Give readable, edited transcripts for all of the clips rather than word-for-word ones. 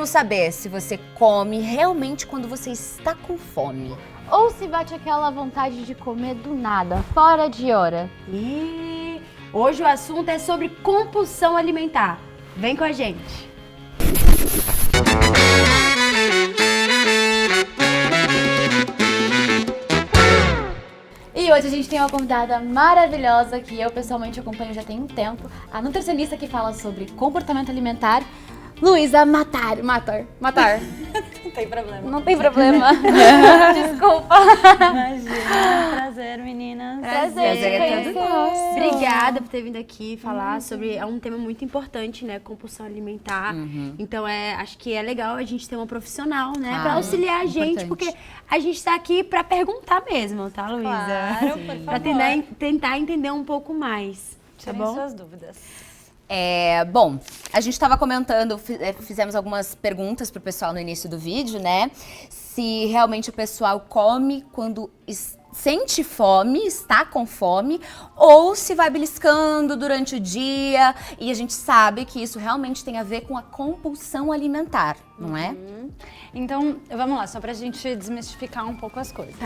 queremos saber se você come realmente quando você está com fome. Ou se bate aquela vontade de comer do nada, fora de hora. E hoje o assunto é sobre compulsão alimentar. Vem com a gente. E hoje a gente tem uma convidada maravilhosa que eu pessoalmente acompanho já tem um tempo. A nutricionista que fala sobre comportamento alimentar, Luísa Matar. Não tem problema. Não tem problema. Desculpa. Imagina. Prazer, meninas. Prazer é todo nosso. Obrigada por ter vindo aqui falar sobre um tema muito importante, né? Compulsão alimentar. Então, acho que é legal a gente ter uma profissional, né? Pra auxiliar a gente, importante. porque a gente tá aqui pra perguntar mesmo, tá, Luísa? Claro, por Pra favor. tentar entender um pouco mais, tá Tirem bom? suas dúvidas. Bom, a gente estava comentando, fizemos algumas perguntas pro pessoal no início do vídeo, né? Se realmente o pessoal come quando sente fome, está com fome, ou se vai beliscando durante o dia. E a gente sabe que isso realmente tem a ver com a compulsão alimentar, não é? Então, vamos lá, só pra gente desmistificar um pouco as coisas.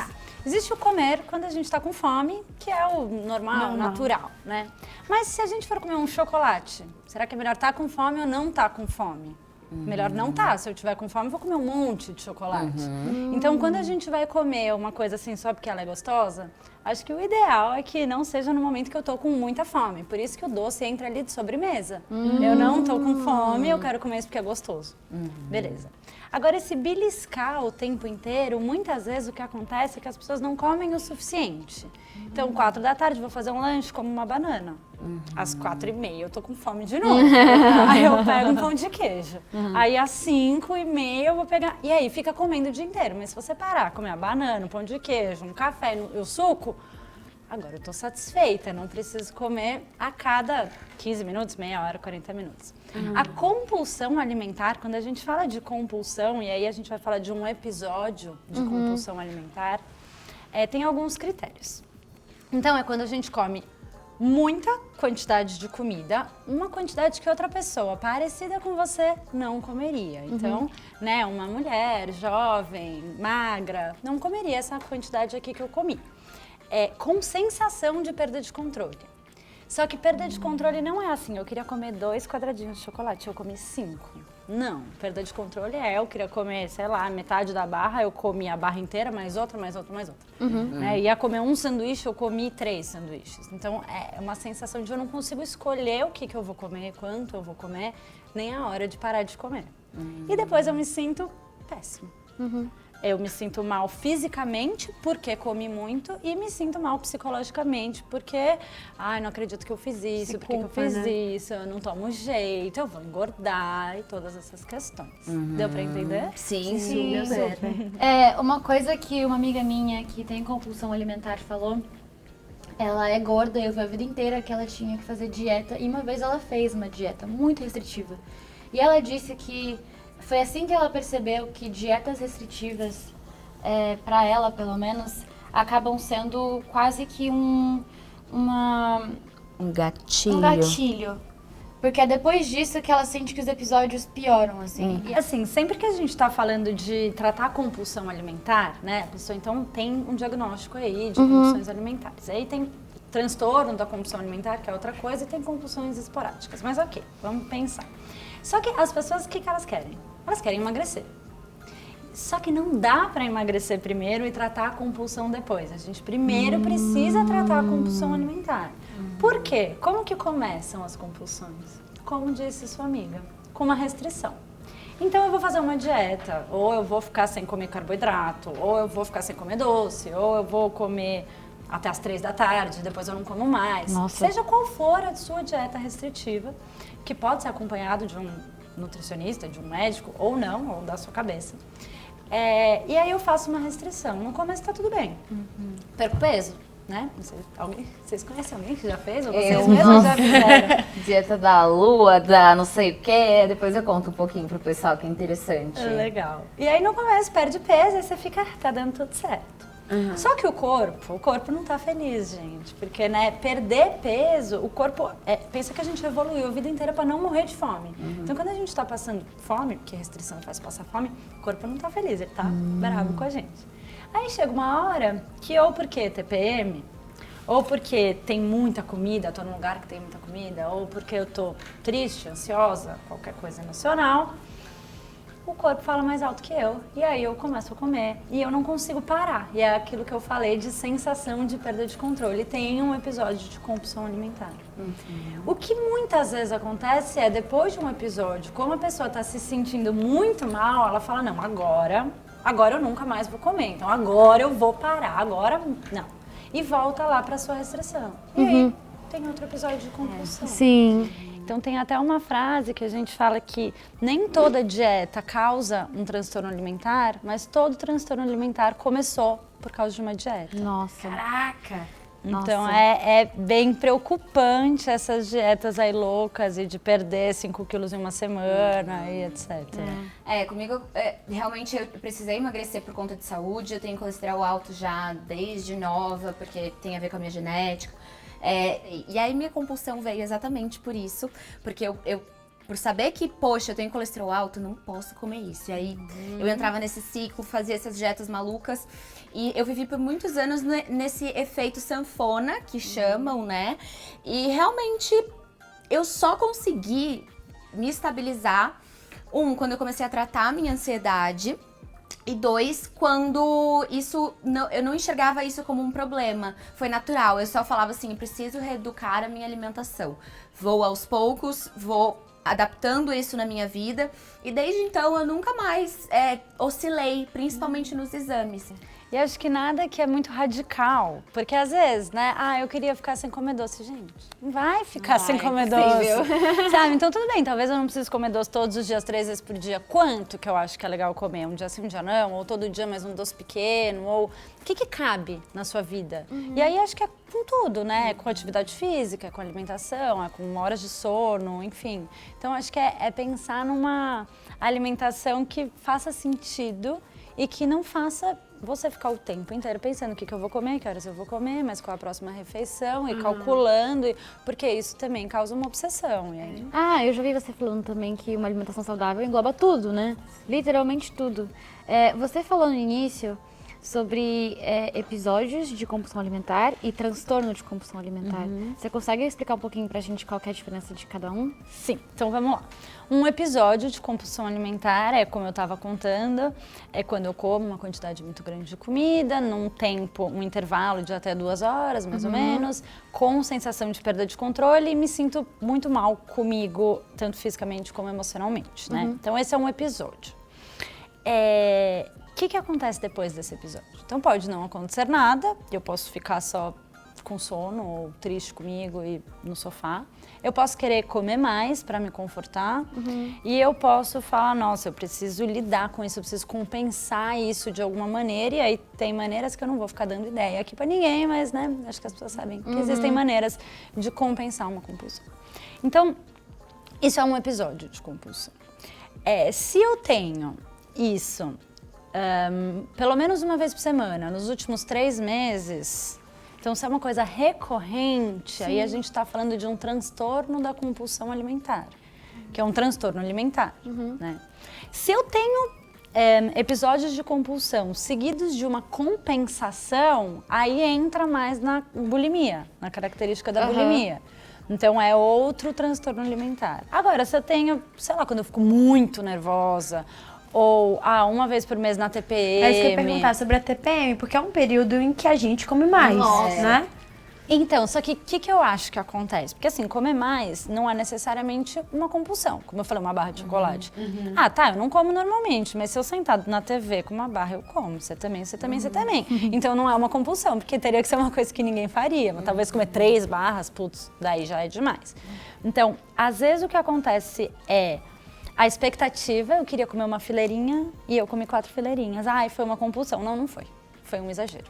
Existe o comer quando a gente tá com fome, que é o normal, natural, né? Mas se a gente for comer um chocolate, será que é melhor estar com fome ou não estar com fome? Melhor não tá. Se eu tiver com fome, eu vou comer um monte de chocolate. Então, quando a gente vai comer uma coisa assim só porque ela é gostosa, acho que o ideal é que não seja no momento que eu tô com muita fome. Por isso que o doce entra ali de sobremesa. Eu não tô com fome, eu quero comer isso porque é gostoso. Beleza. Agora, esse beliscar o tempo inteiro, muitas vezes o que acontece é que as pessoas não comem o suficiente. Então, 4 da tarde, vou fazer um lanche, como uma banana. Às 4h30, eu tô com fome de novo. Aí eu pego um pão de queijo. Aí às 5h30 eu vou pegar... E aí fica comendo o dia inteiro. Mas se você parar, comer a banana, um pão de queijo, um café e o suco... Agora eu tô satisfeita, não preciso comer a cada 15 minutos, meia hora, 40 minutos. A compulsão alimentar, quando a gente fala de compulsão, e aí a gente vai falar de um episódio de compulsão alimentar, tem alguns critérios. Então é quando a gente come muita quantidade de comida, uma quantidade que outra pessoa parecida com você não comeria. Então, né, uma mulher jovem, magra, não comeria essa quantidade aqui que eu comi. Com sensação de perda de controle. Só que perda de controle não é assim, eu queria comer 2 quadradinhos de chocolate, eu comi 5. Não, perda de controle eu queria comer, sei lá, metade da barra, eu comi a barra inteira, mais outra. Né? Ia comer um sanduíche, eu comi 3 sanduíches. Então, é uma sensação de eu não consigo escolher o que eu vou comer, quanto eu vou comer, nem a hora de parar de comer. E depois eu me sinto péssimo. Eu me sinto mal fisicamente porque comi muito e me sinto mal psicologicamente porque, não acredito que eu fiz isso, por que eu fiz isso, eu não tomo jeito, eu vou engordar e todas essas questões. Deu pra entender? Sim, deu certo. Uma coisa que uma amiga minha que tem compulsão alimentar falou, ela é gorda e eu vi a vida inteira que ela tinha que fazer dieta e uma vez ela fez uma dieta muito restritiva. E ela disse que foi assim que ela percebeu que dietas restritivas, para ela pelo menos, acabam sendo quase que um gatilho. Porque é depois disso que ela sente que os episódios pioram, assim. E assim, sempre que a gente tá falando de tratar a compulsão alimentar, né, a pessoa então tem um diagnóstico aí de compulsões alimentares. Aí tem transtorno da compulsão alimentar, que é outra coisa, e tem compulsões esporádicas. Mas ok, vamos pensar. Só que as pessoas, o que elas querem? Elas querem emagrecer. Só que não dá para emagrecer primeiro e tratar a compulsão depois. A gente primeiro precisa tratar a compulsão alimentar. Por quê? Como que começam as compulsões? Como disse sua amiga, com uma restrição. Então eu vou fazer uma dieta, ou eu vou ficar sem comer carboidrato, ou eu vou ficar sem comer doce, ou eu vou comer até as 3 da tarde, depois eu não como mais. Seja qual for a sua dieta restritiva, que pode ser acompanhado de um nutricionista, de um médico, ou não, ou da sua cabeça. E aí eu faço uma restrição. No começo tá tudo bem. Perco peso, né? Não sei, vocês conhecem alguém que já fez? Ou vocês mesmos já fizeram? Dieta da lua, da não sei o quê. Depois eu conto um pouquinho pro pessoal que é interessante. Legal. E aí no começo perde peso, aí você fica, tá dando tudo certo. Só que o corpo não tá feliz, gente. Porque, né, perder peso, o corpo... pensa que a gente evoluiu a vida inteira pra não morrer de fome. Então, quando a gente tá passando fome, porque restrição faz passar fome, o corpo não tá feliz, ele tá bravo com a gente. Aí chega uma hora que ou porque TPM, ou porque tem muita comida, tô num lugar que tem muita comida, ou porque eu tô triste, ansiosa, qualquer coisa emocional, o corpo fala mais alto que eu. E aí eu começo a comer. E eu não consigo parar. E é aquilo que eu falei de sensação de perda de controle. Tem um episódio de compulsão alimentar. O que muitas vezes acontece é, depois de um episódio, como a pessoa tá se sentindo muito mal, ela fala, não, agora eu nunca mais vou comer. Então agora eu vou parar, agora não. E volta lá pra sua restrição. E aí tem outro episódio de compulsão. Sim. Então tem até uma frase que a gente fala que nem toda dieta causa um transtorno alimentar, mas todo transtorno alimentar começou por causa de uma dieta. Nossa. Caraca! Então Nossa. é bem preocupante essas dietas aí loucas e de perder 5 quilos em uma semana e etc. Comigo, realmente eu precisei emagrecer por conta de saúde, eu tenho colesterol alto já desde nova, porque tem a ver com a minha genética. E aí minha compulsão veio exatamente por isso, porque eu por saber que, poxa, eu tenho colesterol alto, não posso comer isso. E aí eu entrava nesse ciclo, fazia essas dietas malucas. E eu vivi por muitos anos nesse efeito sanfona, que chamam, né? E realmente eu só consegui me estabilizar, quando eu comecei a tratar a minha ansiedade. E 2, quando eu não enxergava isso como um problema. Foi natural, eu só falava assim, eu preciso reeducar a minha alimentação. Vou aos poucos, vou adaptando isso na minha vida. E desde então eu nunca mais oscilei, principalmente nos exames. E acho que nada que é muito radical, porque às vezes, né, eu queria ficar sem comer doce, gente. Não vai ficar sem comer doce, sabe? Então tudo bem, talvez eu não precise comer doce todos os dias, 3 vezes por dia. Quanto que eu acho que é legal comer? Um dia sim, um dia não? Ou todo dia mais um doce pequeno? Ou o que cabe na sua vida? E aí acho que é com tudo, né? É com atividade física, é com alimentação, é com horas de sono, enfim. Então acho que é pensar numa alimentação que faça sentido e que não faça você ficar o tempo inteiro pensando o que eu vou comer, que horas eu vou comer, mas qual a próxima refeição, e calculando, porque isso também causa uma obsessão. E aí... eu já vi você falando também que uma alimentação saudável engloba tudo, né? Literalmente tudo. Você falou no início sobre episódios de compulsão alimentar e transtorno de compulsão alimentar. Você consegue explicar um pouquinho pra gente qual que é a diferença de cada um? Sim, então vamos lá. Um episódio de compulsão alimentar é, como eu estava contando, é quando eu como uma quantidade muito grande de comida, num tempo, um intervalo de até 2 horas, mais ou menos, com sensação de perda de controle e me sinto muito mal comigo, tanto fisicamente como emocionalmente, né? Então esse é um episódio. O que acontece depois desse episódio? Então pode não acontecer nada, eu posso ficar só com sono ou triste comigo e no sofá. Eu posso querer comer mais para me confortar e eu posso falar, nossa, eu preciso lidar com isso, eu preciso compensar isso de alguma maneira. E aí tem maneiras que eu não vou ficar dando ideia aqui para ninguém, mas né, acho que as pessoas sabem que existem maneiras de compensar uma compulsão. Então, isso é um episódio de compulsão. Se eu tenho isso pelo menos uma vez por semana, nos últimos 3 meses... Então, se é uma coisa recorrente, aí a gente está falando de um transtorno da compulsão alimentar, que é um transtorno alimentar, né? Se eu tenho episódios de compulsão seguidos de uma compensação, aí entra mais na bulimia, na característica da bulimia. Então, é outro transtorno alimentar. Agora, se eu tenho, sei lá, quando eu fico muito nervosa, ou uma vez por mês na TPM. É isso que eu ia perguntar sobre a TPM, porque é um período em que a gente come mais, né? Então, só que o que eu acho que acontece? Porque assim, comer mais não é necessariamente uma compulsão. Como eu falei, uma barra de chocolate. Eu não como normalmente, mas se eu sentar na TV com uma barra, eu como. Você também, você também, você também. Então não é uma compulsão, porque teria que ser uma coisa que ninguém faria. Mas talvez comer 3 barras, putz, daí já é demais. Então, às vezes o que acontece é a expectativa, eu queria comer uma fileirinha e eu comi 4 fileirinhas. Foi uma compulsão. Não foi. Foi um exagero.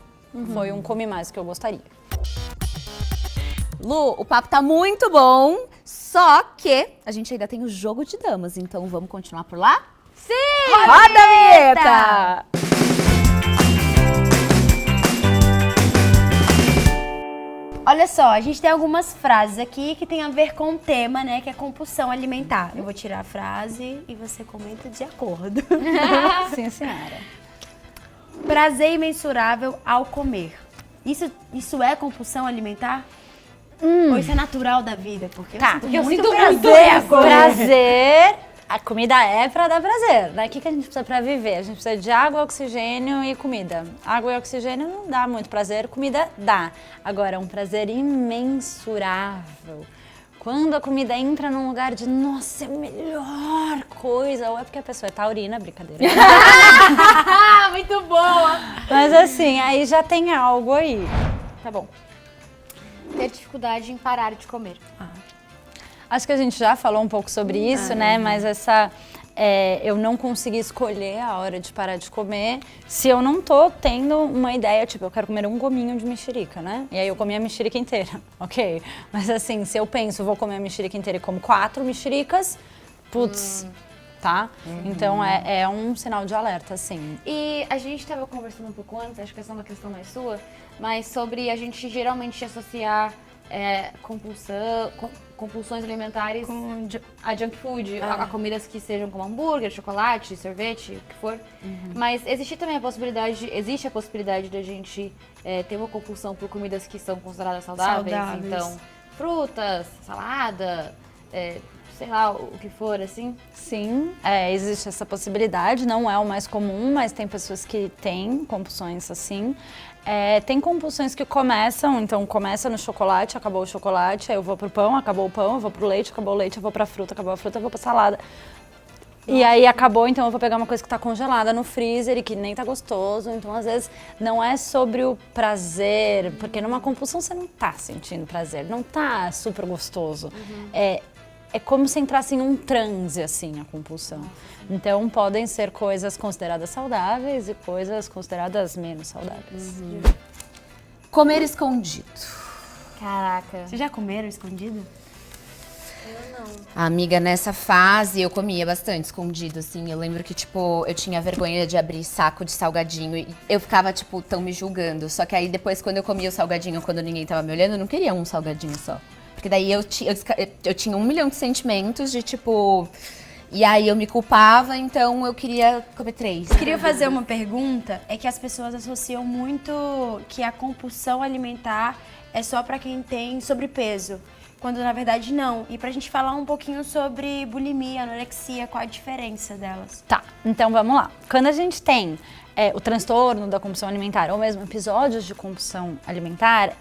Foi um come mais que eu gostaria. Lu, o papo tá muito bom, só que a gente ainda tem o jogo de damas, então vamos continuar por lá? Sim! Roda a vinheta! Olha só, a gente tem algumas frases aqui que tem a ver com o tema, né, que é compulsão alimentar. Eu vou tirar a frase e você comenta de acordo. Sim, senhora. Prazer imensurável ao comer. Isso é compulsão alimentar? Ou isso é natural da vida? Porque eu sinto prazer agora. Prazer, a comida é pra dar prazer, né? O que a gente precisa pra viver? A gente precisa de água, oxigênio e comida. Água e oxigênio não dá muito prazer, comida dá. Agora, é um prazer imensurável. Quando a comida entra num lugar de, nossa, é a melhor coisa, ou é porque a pessoa é taurina, brincadeira. Muito boa! Mas assim, aí já tem algo aí. Tá bom. Ter dificuldade em parar de comer. Acho que a gente já falou um pouco sobre isso, né? Mas eu não consegui escolher a hora de parar de comer se eu não tô tendo uma ideia, tipo, eu quero comer um gominho de mexerica, né? E aí eu comi a mexerica inteira, ok? Mas assim, se eu penso, vou comer a mexerica inteira e como 4 mexericas, putz, tá? Então é um sinal de alerta, assim. E a gente estava conversando um pouco antes, acho que essa é uma questão mais sua, mas sobre a gente geralmente associar compulsões alimentares a junk food, a comidas que sejam como hambúrguer, chocolate, sorvete, o que for. Mas existe a possibilidade da gente ter uma compulsão por comidas que são consideradas saudáveis. Então, frutas, salada, sei lá, o que for, assim. Sim, existe essa possibilidade, não é o mais comum, mas tem pessoas que têm compulsões assim. Tem compulsões que começam, então começa no chocolate, acabou o chocolate, aí eu vou pro pão, acabou o pão, eu vou pro leite, acabou o leite, eu vou pra fruta, acabou a fruta, eu vou pra salada. E aí acabou, então eu vou pegar uma coisa que tá congelada no freezer e que nem tá gostoso. Então, às vezes, não é sobre o prazer, porque numa compulsão você não tá sentindo prazer, não tá super gostoso. É como se entrasse em um transe, assim, a compulsão. Então, podem ser coisas consideradas saudáveis e coisas consideradas menos saudáveis. Comer escondido. Caraca. Vocês já comeram escondido? Amiga, nessa fase eu comia bastante escondido, assim. Eu lembro que, tipo, eu tinha vergonha de abrir saco de salgadinho e eu ficava, tipo, tão me julgando. Só que aí depois, quando eu comia o salgadinho, quando ninguém tava me olhando, eu não queria um salgadinho só. Porque daí eu tinha 1 milhão de sentimentos de, tipo... E aí eu me culpava, então eu queria comer 3. Queria fazer uma pergunta, é que as pessoas associam muito que a compulsão alimentar é só pra quem tem sobrepeso, quando na verdade não. E pra gente falar um pouquinho sobre bulimia, anorexia, qual a diferença delas? Tá, então vamos lá. Quando a gente tem o transtorno da compulsão alimentar, ou mesmo episódios de compulsão alimentar,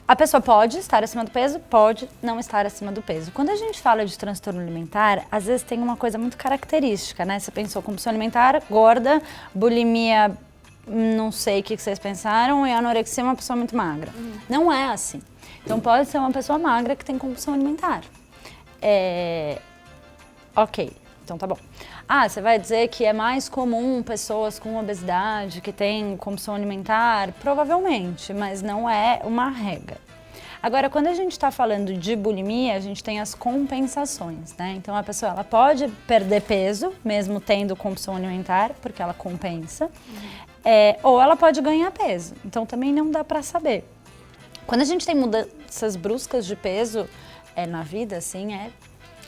a pessoa pode estar acima do peso, pode não estar acima do peso. Quando a gente fala de transtorno alimentar, às vezes tem uma coisa muito característica, né? Você pensou compulsão alimentar, gorda, bulimia, não sei o que vocês pensaram, e anorexia é uma pessoa muito magra. Não é assim. Então pode ser uma pessoa magra que tem compulsão alimentar. Ok, então tá bom. Você vai dizer que é mais comum pessoas com obesidade que têm compulsão alimentar? Provavelmente, mas não é uma regra. Agora, quando a gente está falando de bulimia, a gente tem as compensações, né? Então, a pessoa ela pode perder peso, mesmo tendo compulsão alimentar, porque ela compensa, ou ela pode ganhar peso. Então, também não dá para saber. Quando a gente tem mudanças bruscas de peso na vida, assim,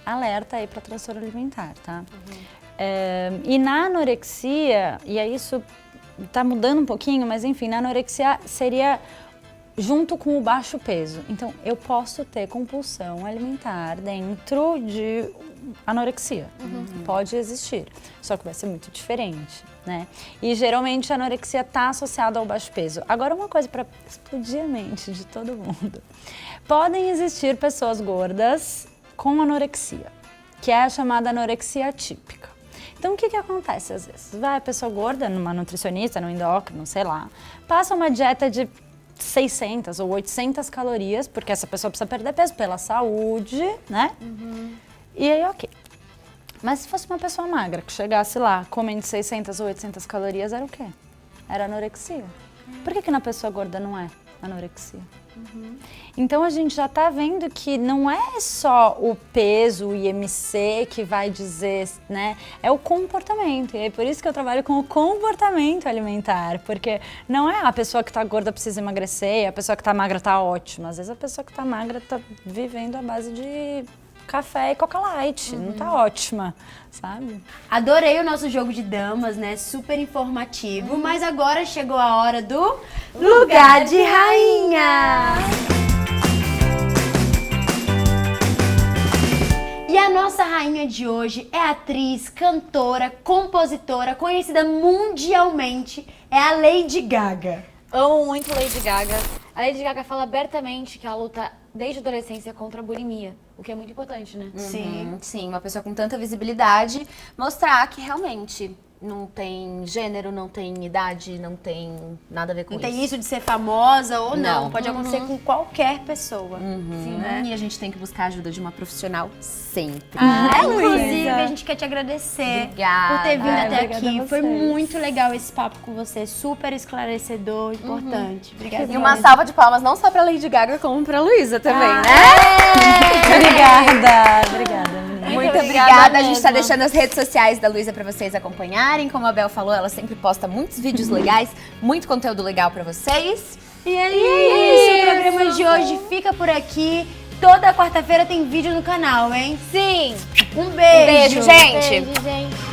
alerta aí para transtorno alimentar, tá? E na anorexia, e aí isso tá mudando um pouquinho, mas enfim, na anorexia seria junto com o baixo peso. Então, eu posso ter compulsão alimentar dentro de anorexia. Pode existir, só que vai ser muito diferente, né? E geralmente a anorexia tá associada ao baixo peso. Agora, uma coisa para explodir a mente de todo mundo. Podem existir pessoas gordas com anorexia, que é a chamada anorexia atípica. Então, o que acontece às vezes? Vai a pessoa gorda numa nutricionista, no endócrino, sei lá, passa uma dieta de 600 ou 800 calorias, porque essa pessoa precisa perder peso pela saúde, né? E aí, ok. Mas se fosse uma pessoa magra, que chegasse lá comendo 600 ou 800 calorias, era o quê? Era anorexia. Por que na pessoa gorda não é anorexia? Então a gente já tá vendo que não é só o peso, o IMC que vai dizer, né? É o comportamento. E é por isso que eu trabalho com o comportamento alimentar. Porque não é a pessoa que tá gorda precisa emagrecer, a pessoa que tá magra tá ótima. Às vezes a pessoa que tá magra tá vivendo à base de café e Coca Light, não tá ótima, sabe? Adorei o nosso jogo de damas, né? Super informativo. Mas agora chegou a hora do Lugar de Rainha! E a nossa rainha de hoje é atriz, cantora, compositora, conhecida mundialmente, é a Lady Gaga. Amo muito Lady Gaga. A Lady Gaga fala abertamente que ela luta desde a adolescência contra a bulimia, o que é muito importante, né? Sim, uma pessoa com tanta visibilidade, mostrar que realmente não tem gênero, não tem idade, não tem nada a ver com Não isso. tem isso de ser famosa ou não, Não. pode acontecer com qualquer pessoa. Sim, né? E a gente tem que buscar a ajuda de uma profissional sempre. Inclusive, a gente quer te agradecer Obrigada. por ter vindo até obrigada aqui. a Foi vocês. muito legal esse papo com você, super esclarecedor, importante. Obrigada. E uma salva de palmas não só pra Lady Gaga, como pra Luísa também, né? Obrigada, menina. Muito obrigada obrigada. A gente tá mesmo. deixando as redes sociais da Luísa pra vocês acompanharem. Como a Bel falou, ela sempre posta muitos vídeos legais, muito conteúdo legal pra vocês. E é isso, o programa de hoje fica por aqui. Toda quarta-feira tem vídeo no canal, hein? Sim! Um beijo! Beijo, gente! Beijo, gente!